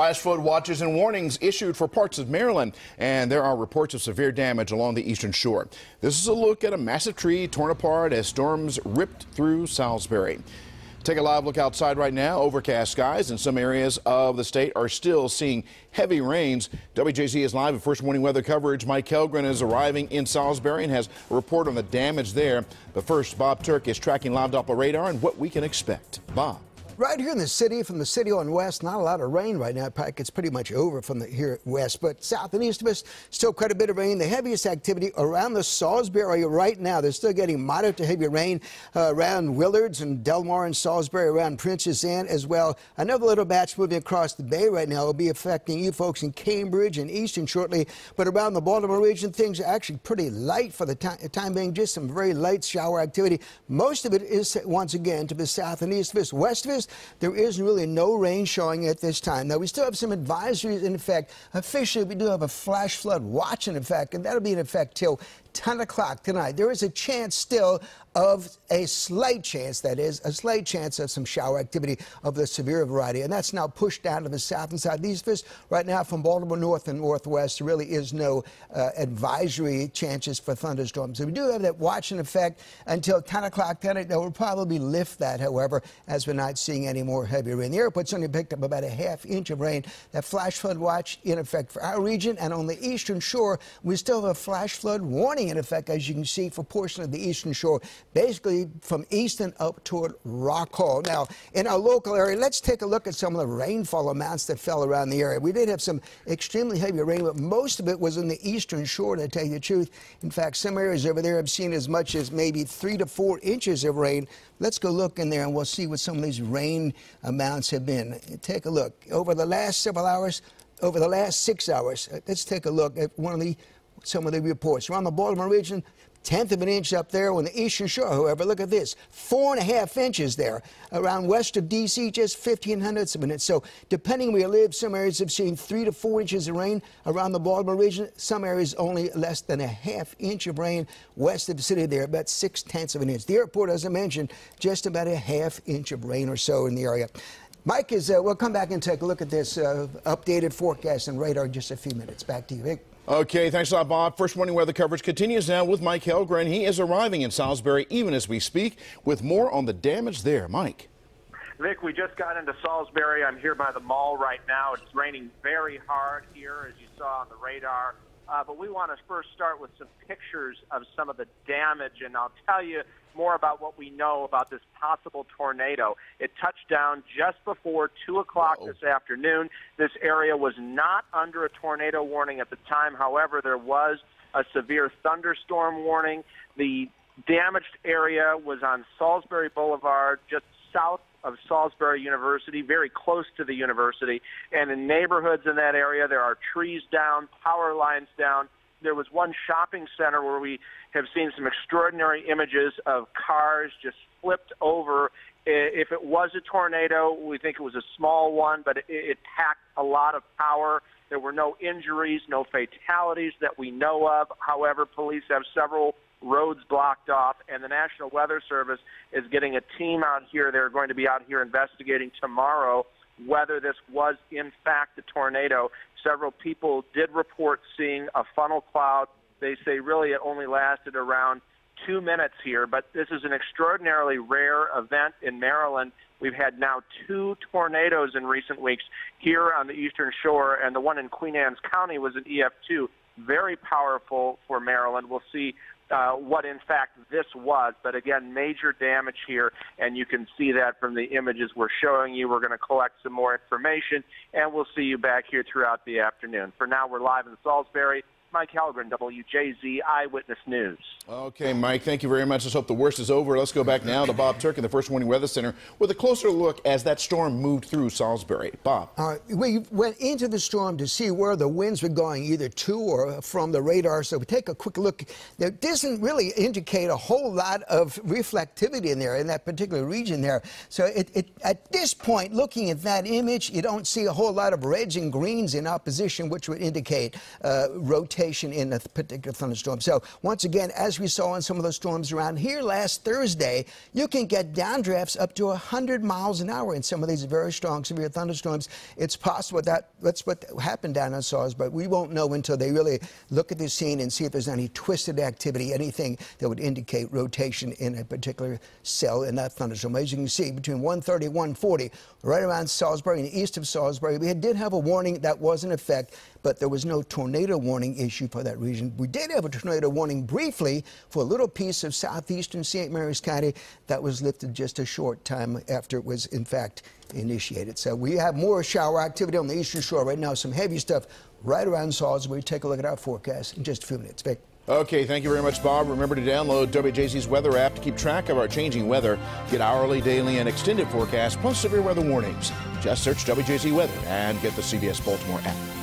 Flash flood watches and warnings issued for parts of Maryland, and there are reports of severe damage along the eastern shore. This is a look at a massive tree torn apart as storms ripped through Salisbury. Take a live look outside right now. Overcast skies in some areas of the state are still seeing heavy rains. WJZ is live with first morning weather coverage. Mike Helgren is arriving in Salisbury and has a report on the damage there. But first, Bob Turk is tracking live Doppler radar and what we can expect. Bob. Right here in the city, from the city on west, not a lot of rain right now. It's pretty much over from here west, but south and east of us, still quite a bit of rain. The heaviest activity around the Salisbury area right now. They're still getting moderate to heavy rain around Willards and Delmar and Salisbury, around Princess Anne as well. Another little batch moving across the bay right now will be affecting you folks in Cambridge and Easton shortly, but around the Baltimore region, things are actually pretty light for the time being, just some very light shower activity. Most of it is, once again, to the south and east of us. West of us, there is really no rain showing at this time. Now, we still have some advisories in effect. Officially, we do have a flash flood watch in effect, and that'll be in effect till 10 o'clock tonight. There is a chance still of a slight chance, that is, a slight chance of some shower activity of the severe variety, and that's now pushed down to the south and southeast of us. Right now from Baltimore north and northwest, there really is no advisory chances for thunderstorms. So we do have that watch in effect until 10 o'clock tonight. That will probably lift that, however, as we're not seeing any more heavy rain. The airport's only picked up about a ½ inch of rain. That flash flood watch in effect for our region, and on the eastern shore, we still have a flash flood warning in effect, as you can see, for portion of the eastern shore, basically from Easton up toward Rock Hall. Now, in our local area, let's take a look at some of the rainfall amounts that fell around the area. We did have some extremely heavy rain, but most of it was in the eastern shore, to tell you the truth. In fact, some areas over there have seen as much as maybe 3 to 4 inches of rain. Let's go look in there and we'll see what some of these rain amounts have been. Take a look. Over the last several hours, over the last 6 hours, let's take a look at some of the reports. Around the Baltimore region, 1/10 of an inch up there. On the eastern shore, however, look at this, 4½ inches there. Around west of D.C., just 1/1500ths of an inch. So depending where you live, some areas have seen 3 to 4 inches of rain. Around the Baltimore region, some areas only less than a ½ inch of rain. West of the city there, about 6/10 of an inch. The airport, as I mentioned, just about a ½ inch of rain or so in the area. Mike, we'll come back and take a look at this updated forecast and radar in just a few minutes. Back to you, Vic. Okay, thanks a lot, Bob. First morning weather coverage continues now with Mike Helgren. He is arriving in Salisbury even as we speak with more on the damage there. Mike. Vic, we just got into Salisbury. I'm here by the mall right now. It's raining very hard here, as you saw on the radar. But we want to first start with some pictures of some of the damage, and I'll tell you more about what we know about this possible tornado. It touched down just before 2 o'clock this afternoon. This area was not under a tornado warning at the time. However, there was a severe thunderstorm warning. The damaged area was on Salisbury Boulevard, just south of Salisbury University, very close to the university. And in neighborhoods in that area, there are trees down, power lines down. There was one shopping center where we have seen some extraordinary images of cars just flipped over. If it was a tornado, we think it was a small one, but it packed a lot of power. There were no injuries, no fatalities that we know of. However, police have several roads blocked off, and the National Weather Service is getting a team out here. They're going to be out here investigating tomorrow whether this was in fact a tornado. Several people did report seeing a funnel cloud. They say really it only lasted around 2 minutes here, but this is an extraordinarily rare event in Maryland. We've had now 2 tornadoes in recent weeks here on the eastern shore, and the one in Queen Anne's County was an EF2. Very powerful for Maryland. We'll see what in fact this was, but again, major damage here, and you can see that from the images we're showing you. We're going to collect some more information, and we'll see you back here throughout the afternoon. For now, we're live in Salisbury. Mike Helgren, WJZ Eyewitness News. Okay, Mike, thank you very much. Let's hope the worst is over. Let's go back now to Bob Turk in the First Warning Weather Center with a closer look as that storm moved through Salisbury. Bob. We went into the storm to see where the winds were going, either to or from the radar. So we take a quick look. There doesn't really indicate a whole lot of reflectivity in there, in that particular region there. So at this point, looking at that image, you don't see a whole lot of reds and greens in opposition, which would indicate rotation rotation in a particular thunderstorm. So once again, as we saw in some of those storms around here last Thursday, you can get downdrafts up to 100 miles an hour in some of these very strong, severe thunderstorms. It's possible that's what happened down on Salisbury. We won't know until they really look at the scene and see if there's any twisted activity, anything that would indicate rotation in a particular cell in that thunderstorm. As you can see, between 130 and 140, right around Salisbury and east of Salisbury, we did have a warning that was in effect, but there was no tornado warning issue for that region. We did have a tornado warning briefly for a little piece of southeastern St. Mary's County that was lifted just a short time after it was, in fact, initiated. So we have more shower activity on the eastern shore right now, some heavy stuff right around Salisbury. Take a look at our forecast in just a few minutes. Vic. Okay, thank you very much, Bob. Remember to download WJZ's weather app to keep track of our changing weather. Get hourly, daily, and extended forecasts, plus severe weather warnings. Just search WJZ Weather and get the CBS Baltimore app.